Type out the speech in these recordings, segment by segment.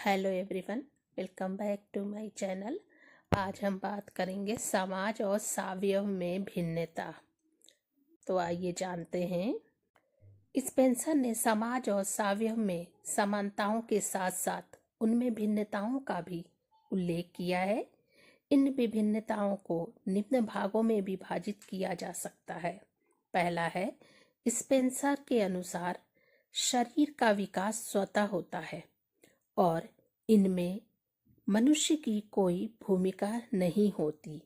Hello everyone, welcome back to my channel. आज हम बात करेंगे समाज और सावयव में भिन्नता। तो आइए जानते हैं। स्पेंसर ने समाज और सावयव में समानताओं के साथ साथ उनमें भिन्नताओं का भी उल्लेख किया है। इन विभिन्नताओं को निम्न भागों में विभाजित किया जा सकता है। पहला है, स्पेंसर के अनुसार शरीर का विकास स्वतः होता है और इनमें मनुष्य की कोई भूमिका नहीं होती,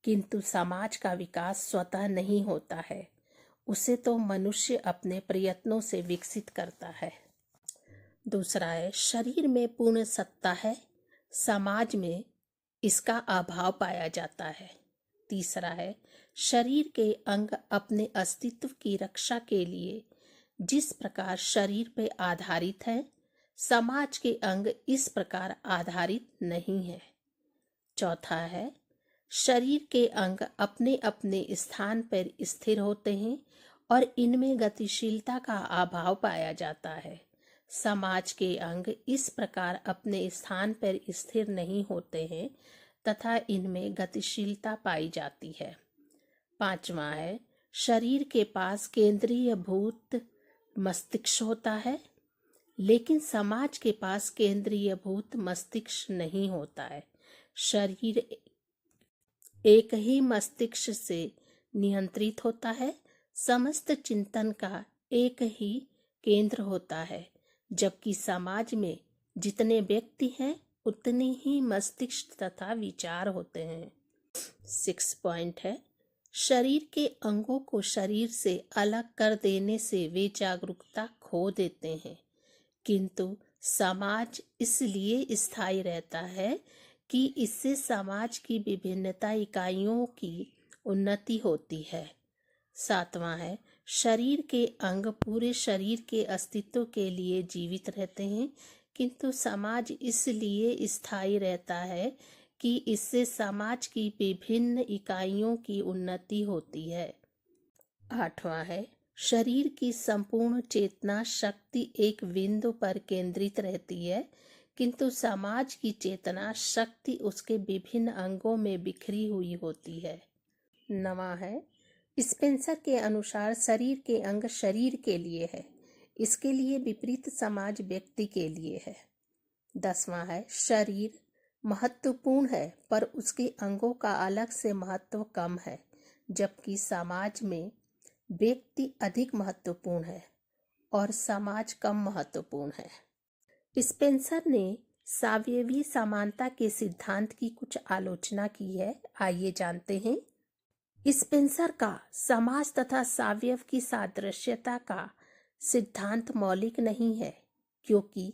किंतु समाज का विकास स्वतः नहीं होता है, उसे तो मनुष्य अपने प्रयत्नों से विकसित करता है। दूसरा है, शरीर में पूर्ण सत्ता है, समाज में इसका अभाव पाया जाता है। तीसरा है, शरीर के अंग अपने अस्तित्व की रक्षा के लिए जिस प्रकार शरीर पर आधारित है, समाज के अंग इस प्रकार आधारित नहीं है। चौथा है, शरीर के अंग अपने अपने स्थान पर स्थिर होते हैं और इनमें गतिशीलता का अभाव पाया जाता है। समाज के अंग इस प्रकार अपने स्थान पर स्थिर नहीं होते हैं तथा इनमें गतिशीलता पाई जाती है। पांचवा है, शरीर के पास केंद्रीय भूत मस्तिष्क होता है, लेकिन समाज के पास केंद्रीय भूत मस्तिष्क नहीं होता है। शरीर एक ही मस्तिष्क से नियंत्रित होता है, समस्त चिंतन का एक ही केंद्र होता है, जबकि समाज में जितने व्यक्ति हैं उतने ही मस्तिष्क तथा विचार होते हैं। 6 पॉइंट है, शरीर के अंगों को शरीर से अलग कर देने से वे जागरूकता खो देते हैं, किंतु समाज इसलिए स्थायी रहता है कि इससे समाज की विभिन्नता इकाइयों की उन्नति होती है। 7वां है, शरीर के अंग पूरे शरीर के अस्तित्व के लिए जीवित रहते हैं, किंतु समाज इसलिए स्थायी रहता है कि इससे समाज की विभिन्न इकाइयों की उन्नति होती है। 8वां है, शरीर की संपूर्ण चेतना शक्ति एक बिंदु पर केंद्रित रहती है, किंतु समाज की चेतना शक्ति उसके विभिन्न अंगों में बिखरी हुई होती है। 9वां है, स्पेंसर के अनुसार शरीर के अंग शरीर के लिए है, इसके लिए विपरीत समाज व्यक्ति के लिए है। 10वां है, शरीर महत्वपूर्ण है पर उसके अंगों का अलग से महत्व कम है, जबकि समाज में व्यक्ति अधिक महत्वपूर्ण है और समाज कम महत्वपूर्ण है। स्पेंसर ने सावयवी समानता के सिद्धांत की कुछ आलोचना की है। आइए जानते हैं। स्पेंसर का समाज तथा सावयव की सादृश्यता का सिद्धांत मौलिक नहीं है, क्योंकि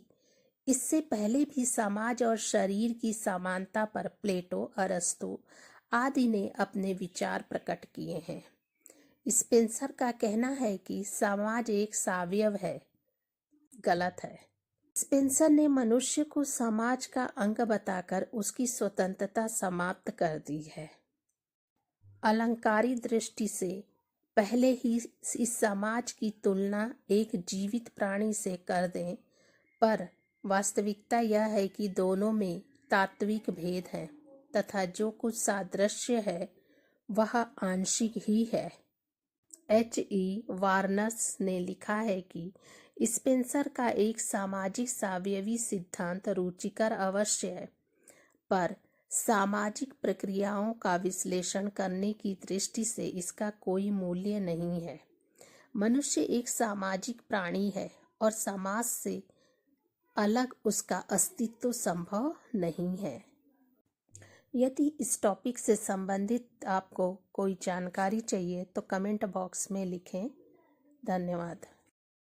इससे पहले भी समाज और शरीर की समानता पर प्लेटो, अरस्तु आदि ने अपने विचार प्रकट किए हैं। स्पेंसर का कहना है कि समाज एक सावयव है, गलत है। स्पेंसर ने मनुष्य को समाज का अंग बताकर उसकी स्वतंत्रता समाप्त कर दी है। अलंकारी दृष्टि से पहले ही इस समाज की तुलना एक जीवित प्राणी से कर दें, पर वास्तविकता यह है कि दोनों में तात्विक भेद है तथा जो कुछ सादृश्य है वह आंशिक ही है। H.E. वार्नस ने लिखा है कि स्पेंसर का एक सामाजिक सावयवी सिद्धांत रुचिकर अवश्य है, पर सामाजिक प्रक्रियाओं का विश्लेषण करने की दृष्टि से इसका कोई मूल्य नहीं है। मनुष्य एक सामाजिक प्राणी है और समाज से अलग उसका अस्तित्व संभव नहीं है। यदि इस टॉपिक से संबंधित आपको कोई जानकारी चाहिए तो कमेंट बॉक्स में लिखें। धन्यवाद।